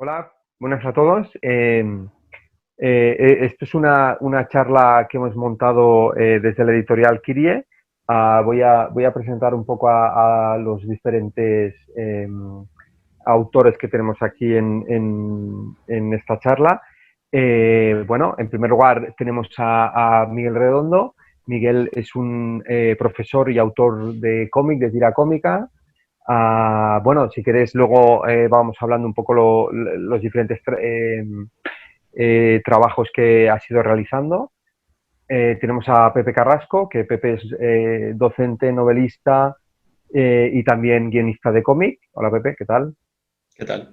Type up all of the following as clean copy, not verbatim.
Hola, buenas a todos. Esto es una charla que hemos montado desde la editorial Kyrie. Voy a presentar un poco a los diferentes autores que tenemos aquí en esta charla. Bueno, en primer lugar tenemos a Miguel Redondo. Miguel es un profesor y autor de cómic, de tira cómica. Bueno, si queréis, luego vamos hablando un poco los diferentes trabajos que ha ido realizando. Tenemos a Pepe Carrasco, que Pepe es docente, novelista y también guionista de cómic. Hola Pepe, ¿qué tal? ¿Qué tal?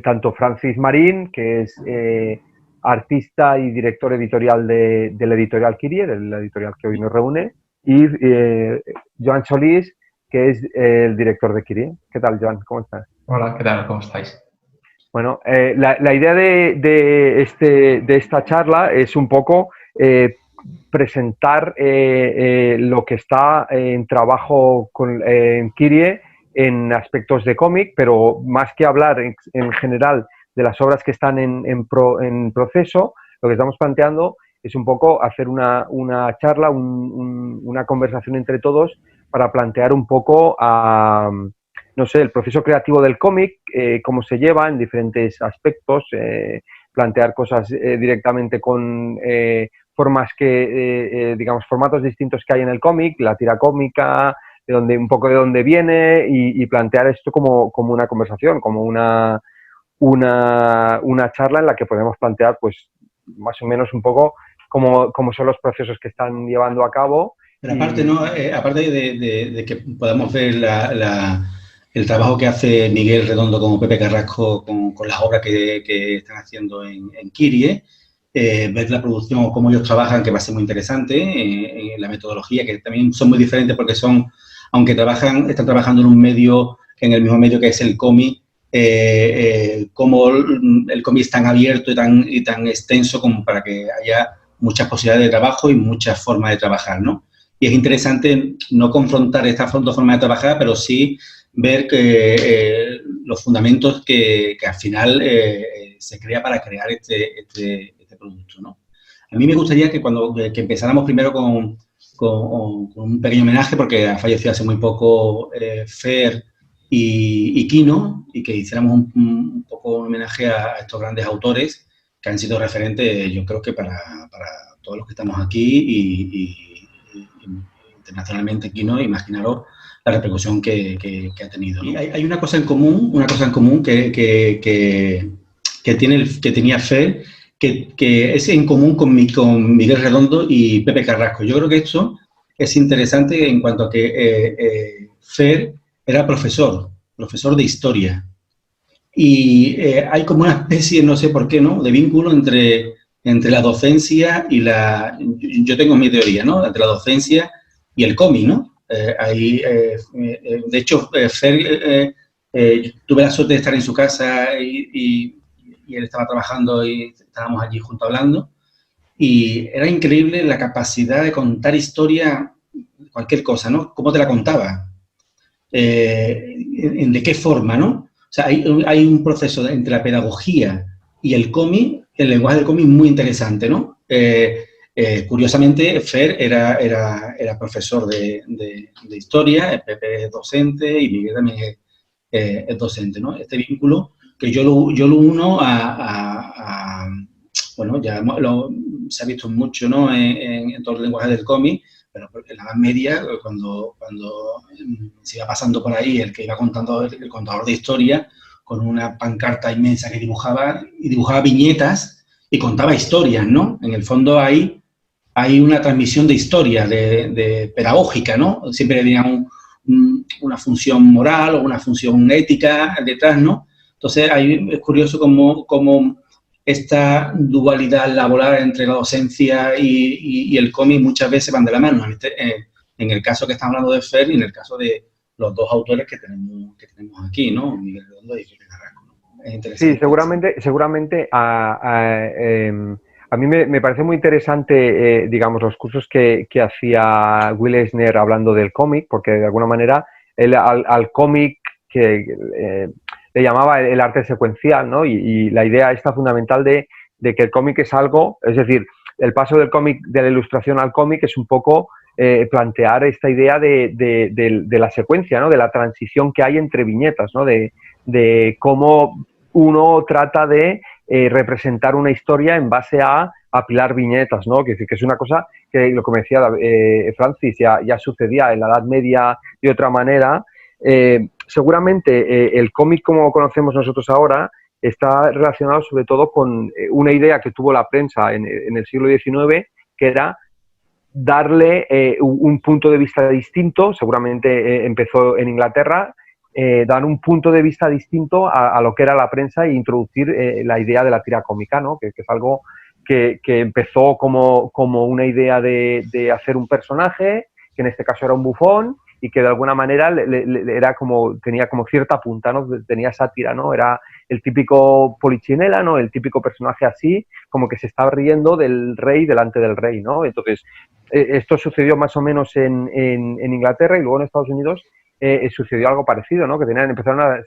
Tanto Francis Marín, que es artista y director editorial de la editorial Kyrie, de la editorial que hoy nos reúne, y Joan Solís, que es el director de Kyrie. ¿Qué tal, Joan? ¿Cómo estás? Hola, ¿qué tal? ¿Cómo estáis? Bueno, la idea de esta charla es un poco presentar lo que está en trabajo en Kyrie en aspectos de cómic, pero más que hablar en general de las obras que están en proceso, lo que estamos planteando es un poco hacer una charla, una conversación entre todos para plantear un poco no sé, el proceso creativo del cómic, cómo se lleva en diferentes aspectos, plantear cosas directamente con formas digamos, formatos distintos que hay en el cómic, la tira cómica, un poco de dónde viene y plantear esto como una conversación, como una charla en la que podemos plantear, pues, más o menos un poco cómo son los procesos que están llevando a cabo. Pero aparte, ¿no? Aparte de que podamos ver el trabajo que hace Miguel Redondo como Pepe Carrasco con las obras que están haciendo en Kyrie, ver la producción o cómo ellos trabajan, que va a ser muy interesante, la metodología, que también son muy diferentes porque aunque están trabajando en un medio, en el mismo medio que es el cómic, cómo el cómic es tan abierto y tan extenso como para que haya muchas posibilidades de trabajo y muchas formas de trabajar, ¿no? Y es interesante no confrontar estas dos formas de trabajar, pero sí ver que los fundamentos que al final se crea para crear este producto, ¿no? A mí me gustaría que que empezáramos primero con un pequeño homenaje, porque ha fallecido hace muy poco Fer y Kino, y que hiciéramos un poco un homenaje a estos grandes autores que han sido referentes, yo creo que para todos los que estamos aquí y internacionalmente aquí, ¿no? Imaginaros la repercusión que ha tenido, ¿no? Y hay una cosa en común que tenía Fer, que es en común con Miguel Redondo y Pepe Carrasco. Yo creo que esto es interesante en cuanto a que Fer era profesor de historia. Y hay como una especie, no sé por qué, ¿no?, de vínculo entre la docencia y yo tengo mi teoría, ¿no?, entre la docencia y el cómic, ¿no? De hecho, Fer, tuve la suerte de estar en su casa y él estaba trabajando y estábamos allí juntos hablando, y era increíble la capacidad de contar historia, cualquier cosa, ¿no? ¿Cómo te la contaba? ¿De qué forma, no? O sea, hay un proceso entre la pedagogía y el cómic, el lenguaje del cómic muy interesante, ¿no? Curiosamente, Fer era profesor de historia, Pepe es docente y Miguel también es docente, ¿no? Este vínculo que yo lo uno bueno, ya se ha visto mucho, ¿no?, en todo el lenguaje del cómic, pero en la Edad Media, cuando se iba pasando por ahí el que iba contando, el contador de historia, con una pancarta inmensa que dibujaba viñetas y contaba historias, ¿no? En el fondo hay una transmisión de historia, de pedagógica, ¿no? Siempre tenía una función moral o una función ética detrás, ¿no? Entonces, ahí es curioso cómo esta dualidad laboral entre la docencia y el cómic muchas veces van de la mano. En el caso que estamos hablando de Fer y en el caso de los dos autores que tenemos aquí, ¿no?, Miguel Redondo y Pepe Carrasco, ¿no? Es interesante. Sí, seguramente a mí me parece muy interesante, digamos, los cursos que hacía Will Eisner hablando del cómic, porque de alguna manera él al cómic, que le llamaba el arte secuencial, ¿no? Y la idea esta fundamental de que el cómic es algo, es decir, el paso del cómic, de la ilustración al cómic es un poco plantear esta idea de la secuencia, ¿no? De la transición que hay entre viñetas, ¿no? De cómo uno trata de representar una historia en base a apilar viñetas, ¿no? Que es una cosa que, lo que me decía Francis, ya sucedía en la Edad Media de otra manera. Seguramente el cómic como conocemos nosotros ahora está relacionado sobre todo con una idea que tuvo la prensa en el siglo XIX, que era darle un punto de vista distinto, seguramente empezó en Inglaterra, dar un punto de vista distinto a lo que era la prensa e introducir la idea de la tira cómica, ¿no? Que es algo que empezó como una idea de hacer un personaje, que en este caso era un bufón, y que de alguna manera era como, tenía como cierta punta, ¿no? Tenía sátira, ¿no? Era el típico polichinela, ¿no? El típico personaje así, como que se estaba riendo del rey delante del rey, ¿no? Entonces, esto sucedió más o menos en Inglaterra, y luego en Estados Unidos sucedió algo parecido, ¿no? Que empezaron a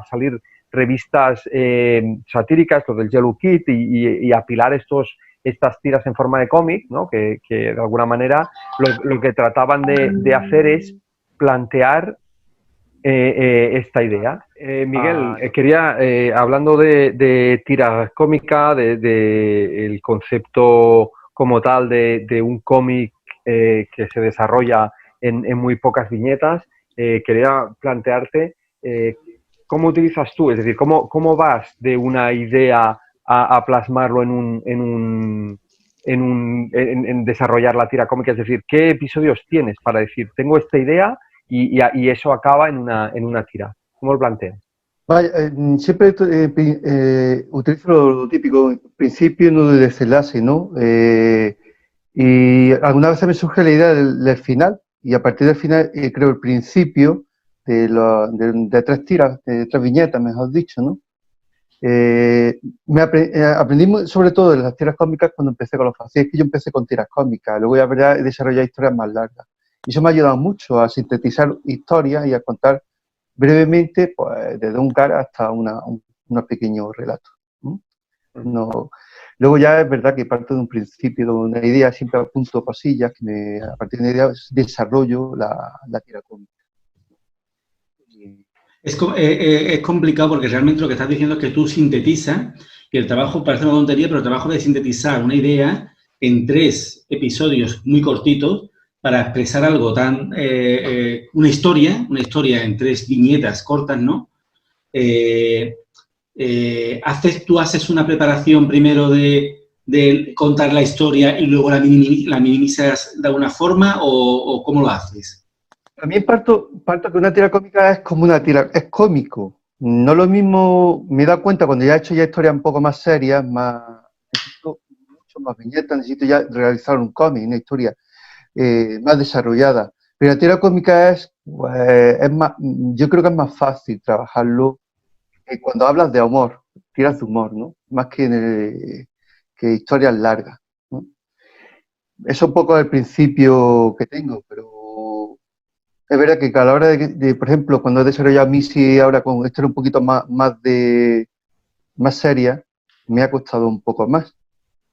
salir revistas satíricas, los del Yellow Kid, y apilar estas tiras en forma de cómic, ¿no? Que de alguna manera lo que trataban de hacer es plantear esta idea. Miguel, quería, hablando de tira cómica, de el concepto como tal de un cómic que se desarrolla en muy pocas viñetas, quería plantearte cómo utilizas tú, es decir, cómo vas de una idea a plasmarlo en desarrollar la tira cómica, es decir, ¿qué episodios tienes para decir, tengo esta idea y eso acaba en una tira? ¿Cómo lo planteas? Vaya, siempre utilizo lo típico, principio, nudo y desenlace, ¿no? Y alguna vez me surge la idea del final, y a partir del final creo el principio de tres tiras, de tres viñetas, mejor dicho, ¿no? Aprendí sobre todo de las tiras cómicas cuando empecé con los fanzines, que yo empecé con tiras cómicas, luego ya he desarrollado historias más largas. Y eso me ha ayudado mucho a sintetizar historias y a contar brevemente, pues, desde un cara hasta un pequeño relato. No, luego ya es verdad que parto de un principio, de una idea, siempre apunto cosillas, a partir de una idea desarrollo la tira cómica. Es complicado porque realmente lo que estás diciendo es que tú sintetizas, y el trabajo parece una tontería, pero el trabajo de sintetizar una idea en 3 episodios muy cortitos para expresar algo tan... una historia en 3 viñetas cortas, ¿no? ¿Tú haces una preparación primero de contar la historia y luego la minimizas de alguna forma o cómo lo haces? También parto que una tira cómica es como una tira, es cómico. No lo mismo, me he dado cuenta cuando ya he hecho ya historias un poco más serias, necesito mucho más viñetas, necesito ya realizar un cómic, una historia más desarrollada. Pero la tira cómica es más, yo creo que es más fácil trabajarlo cuando hablas de humor, tiras de humor, ¿no? Más que historias largas, ¿no? Eso es un poco el principio que tengo, pero es verdad que a la hora por ejemplo, cuando he desarrollado Missy ahora con historia un poquito más seria, me ha costado un poco más,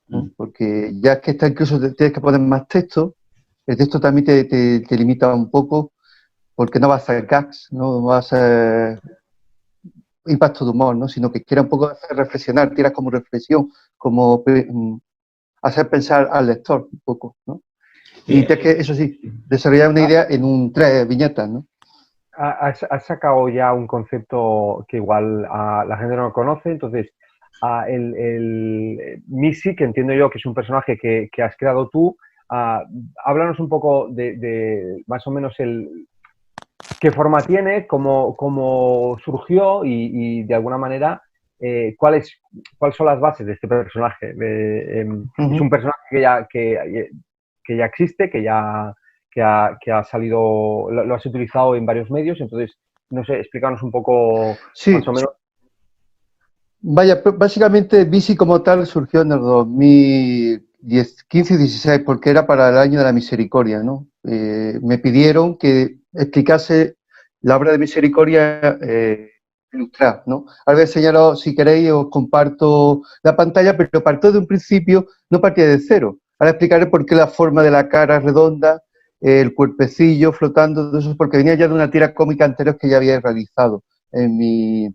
¿no? Porque ya es que está incluso tienes que poner más texto, el texto también te limita un poco, porque no va a ser gags, no va a ser impacto de humor, ¿no? Sino que quiere un poco hacer reflexionar, tiras como reflexión, como hacer pensar al lector un poco, ¿no? Y tienes que, eso sí, desarrollar una idea en 3 viñetas, ¿no? Has sacado ya un concepto que igual la gente no conoce, entonces el Missy, que entiendo yo que es un personaje que has creado tú, háblanos un poco de más o menos qué forma tiene, cómo surgió y de alguna manera cuáles son las bases de este personaje. Es un personaje que ya existe, que ha salido, lo has utilizado en varios medios, entonces, no sé, explícanos un poco sí, más o menos. Vaya, básicamente Bici como tal surgió en el 2015 y 16, porque era para el año de la misericordia, ¿no? Me pidieron que explicase la obra de misericordia en ilustrar, ¿no? Ahora voy a enseñaros, si queréis, os comparto la pantalla, pero partió de un principio, no partía de cero. Ahora explicaré por qué la forma de la cara redonda, el cuerpecillo flotando, todo eso, porque venía ya de una tira cómica anterior que ya había realizado en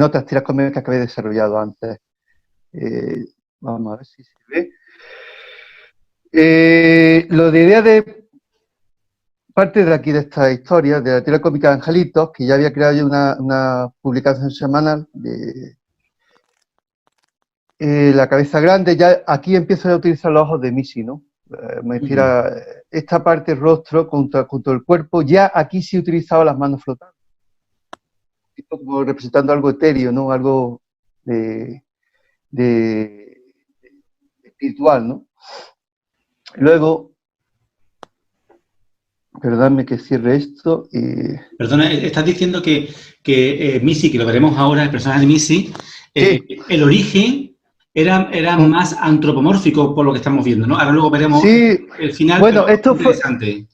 otras tiras cómicas que había desarrollado antes. Vamos a ver si se ve. Lo de idea de parte de aquí de esta historia, de la tira cómica de Angelitos, que ya había creado yo una publicación semanal de la cabeza grande, ya aquí empiezo a utilizar los ojos de Missy, ¿no? Me tira esta parte rostro junto al cuerpo, ya aquí sí utilizaba las manos flotando, como representando algo etéreo, ¿no? Algo de espiritual, ¿no? Luego, perdóname que cierre esto. Perdona, estás diciendo que Missy, que lo veremos ahora, el personaje de Missy, Sí. el origen era más antropomórfico por lo que estamos viendo, ¿no? Ahora luego veremos Sí. el final, Bueno, pero esto interesante.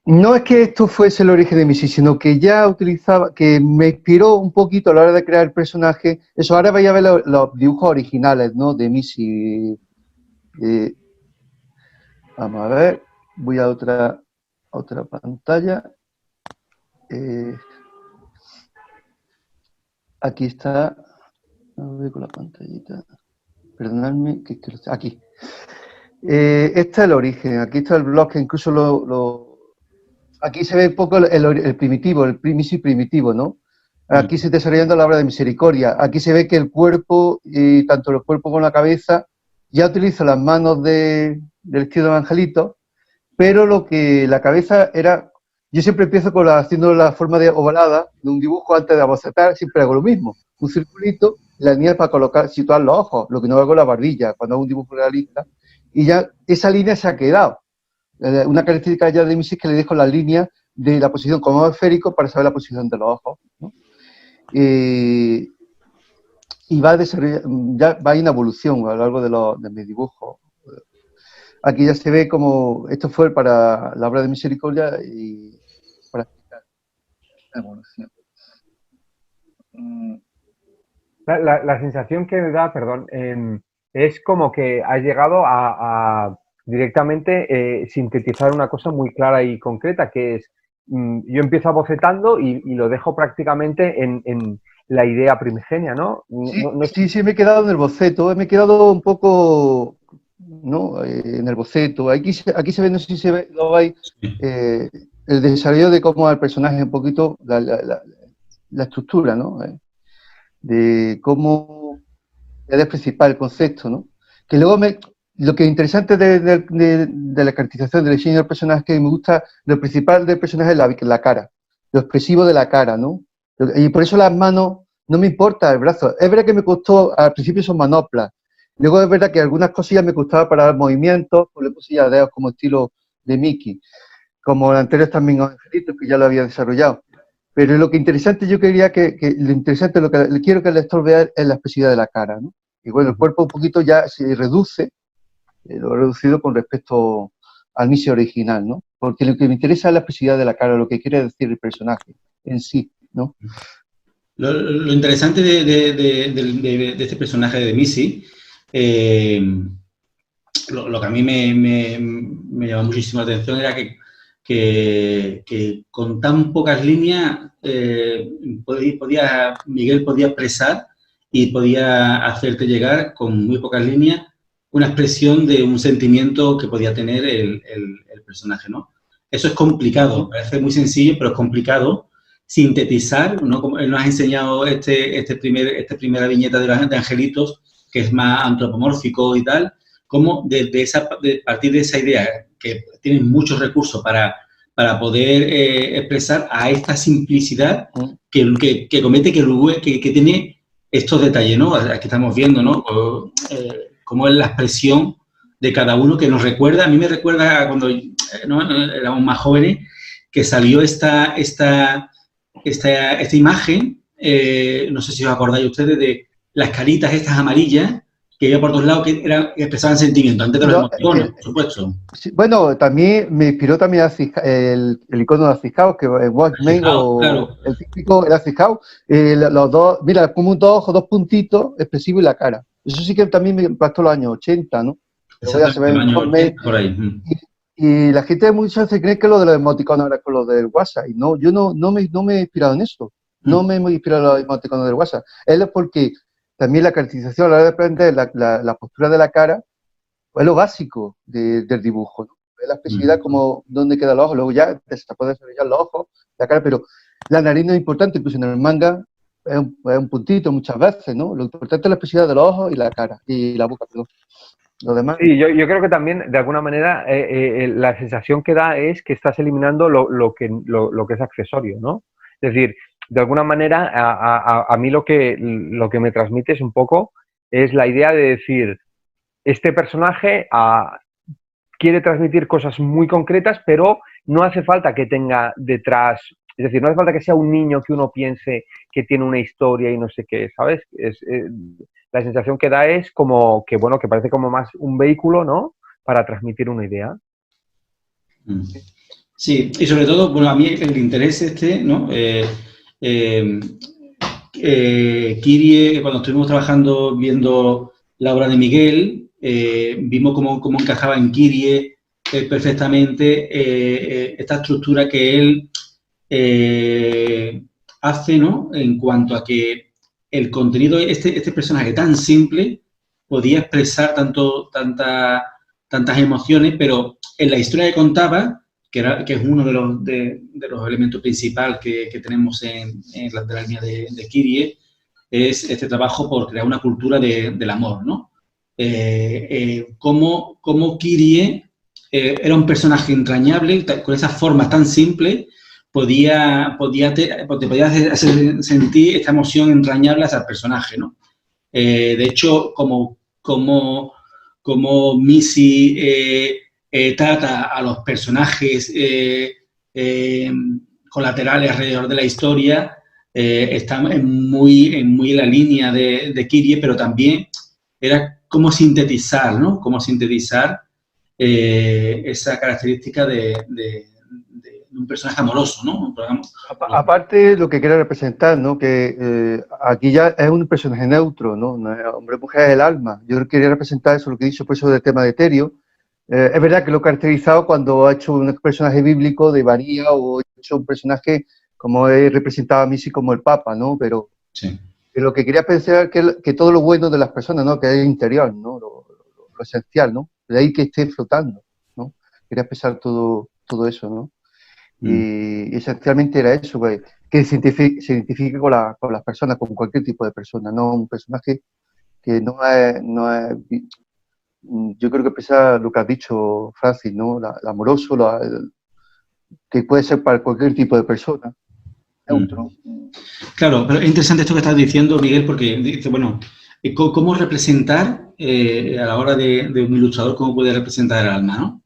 No es que esto fuese el origen de Missy, sino que ya utilizaba, que me inspiró un poquito a la hora de crear el personaje. Eso, ahora vais a ver los dibujos originales, ¿no? De Missy. Vamos a ver, voy a otra pantalla. Aquí está. No veo con la pantallita. Perdonadme, aquí. Este es el origen. Aquí está el blog que incluso aquí se ve un poco el primitivo, el Missy primitivo, ¿no? Aquí se está desarrollando la obra de misericordia. Aquí se ve que el cuerpo, y tanto el cuerpo como la cabeza, ya utiliza las manos del estilo de Angelito, pero la cabeza era... Yo siempre empiezo haciendo la forma de ovalada de un dibujo antes de abocetar, siempre hago lo mismo. Un circulito, la línea para situar los ojos, lo que no hago la barbilla, cuando hago un dibujo realista, y ya esa línea se ha quedado. Una característica ya de Missy es que le dejo la línea de la posición como esférico para saber la posición de los ojos, ¿no? Y va a desarrollar, ya va en evolución a lo largo de mis dibujos. Aquí ya se ve como esto fue para la obra de misericordia y para explicar la evolución. La sensación que me da, perdón, es como que has llegado a directamente sintetizar una cosa muy clara y concreta, que es, yo empiezo bocetando y lo dejo prácticamente en la idea primigenia, ¿no? Sí, me he quedado en el boceto, me he quedado un poco, ¿no? En el boceto. Aquí se ve, no sé si se ve, lo veis, el desarrollo de cómo el personaje, un poquito, la estructura, ¿no? De cómo es principal el concepto, ¿no? Que luego lo que es interesante de la caracterización del diseño del personaje es que me gusta, lo principal del personaje es la cara, lo expresivo de la cara, ¿no? Y por eso las manos, no me importa el brazo. Es verdad que me costó, al principio son manoplas, luego es verdad que algunas cosillas me costaba para dar movimientos, pues le puse ya dedos como estilo de Mickey, como el anterior también Angelitos, que ya lo había desarrollado. Pero lo que interesante, yo quería lo interesante, lo que quiero que el lector vea es la expresividad de la cara, ¿no? Y bueno, el cuerpo un poquito ya se reduce, lo he reducido con respecto al Missy original, ¿no? Porque lo que me interesa es la expresividad de la cara, lo que quiere decir el personaje en sí, ¿no? Lo interesante de este personaje de Missy, lo que a mí me llamó muchísimo la atención era que con tan pocas líneas Miguel podía expresar y podía hacerte llegar con muy pocas líneas una expresión de un sentimiento que podía tener el personaje, ¿no? Eso es complicado, parece muy sencillo, pero es complicado sintetizar, ¿no? Como él nos ha enseñado esta primera viñeta de Angelitos, que es más antropomórfico y tal, como de partir de esa idea, que tienen muchos recursos para poder expresar a esta simplicidad que comete, que tiene estos detalles, ¿no? Aquí estamos viendo, ¿no? Cómo es la expresión de cada uno, que nos recuerda, a mí me recuerda a cuando éramos más jóvenes, que salió esta imagen, no sé si os acordáis ustedes, de las caritas estas amarillas, que iba por todos lados, que expresaban sentimientos, antes de los emoticonos, por supuesto. Sí, bueno, también me inspiró también el icono de Acicao, que es Watchmen o claro. el típico, el Acicao, los dos, mira, como dos ojos, dos puntitos expresivos y la cara. Eso sí que también me impactó los años 80, ¿no? Luego ya se ve por ahí. Y la gente muchas veces cree que lo de los emoticonos era con lo del WhatsApp. Y no, yo no me he inspirado en eso. No me he inspirado en los emoticonos del WhatsApp. Es porque también la caracterización a la hora de aprender la postura de la cara es lo básico del dibujo, ¿no? Es la expresividad como dónde queda el ojo, luego ya se puede desarrollar los ojos, la cara, pero la nariz no es importante, incluso en el manga es un puntito muchas veces, ¿no? Lo importante es la expresividad de los ojos y la cara, y la boca, perdón. Lo demás... Sí, yo creo que también, de alguna manera, la sensación que da es que estás eliminando lo que es accesorio, ¿no? Es decir, de alguna manera, a mí lo que me transmite es un poco, es la idea de decir, este personaje quiere transmitir cosas muy concretas, pero no hace falta que tenga detrás, es decir, no hace falta que sea un niño que uno piense que tiene una historia y no sé qué, ¿sabes? La sensación que da es como que, bueno, que parece como más un vehículo, ¿no? Para transmitir una idea. Sí, y sobre todo, bueno, a mí el interés ¿no? Kirie, cuando estuvimos trabajando viendo la obra de Miguel, vimos cómo encajaba en Kirie perfectamente esta estructura que él hace, ¿no? En cuanto a que el contenido, este personaje tan simple podía expresar tantas emociones, pero en la historia que contaba, que es uno de los elementos principales que tenemos en la línea de Kirie, es este trabajo por crear una cultura del amor, ¿no? Cómo Kirie era un personaje entrañable, con esas formas tan simples, te podía hacer sentir esta emoción entrañable hacia el personaje, ¿no? De hecho, como Missy trata a los personajes colaterales alrededor de la historia, está muy en la línea de Kirie, pero también era cómo sintetizar, ¿no? Cómo sintetizar esa característica de un personaje amoroso, ¿no? Aparte, lo que quiere representar, ¿no? Que aquí ya es un personaje neutro, ¿no? No es hombre, mujer, es el alma. Yo quería representar eso, lo que he dicho, por eso del tema de Terio. Es verdad que lo he caracterizado cuando ha hecho un personaje bíblico de María o he hecho un personaje como he representado a Missy como el Papa, ¿no? Pero sí. Lo que quería pensar es que todo lo bueno de las personas, ¿no? Que es el interior, ¿no? Lo esencial, ¿no? De ahí que esté flotando, ¿no? Quería pensar todo eso, ¿no? Y esencialmente era eso, pues, que se identifique con las personas, con cualquier tipo de persona, no un personaje que no es yo creo que pesa lo que has dicho, Francis, ¿no? El amoroso, que puede ser para cualquier tipo de persona. Claro, pero es interesante esto que estás diciendo, Miguel, porque dice, bueno, ¿cómo representar a la hora de un ilustrador, cómo puede representar el alma, ¿no?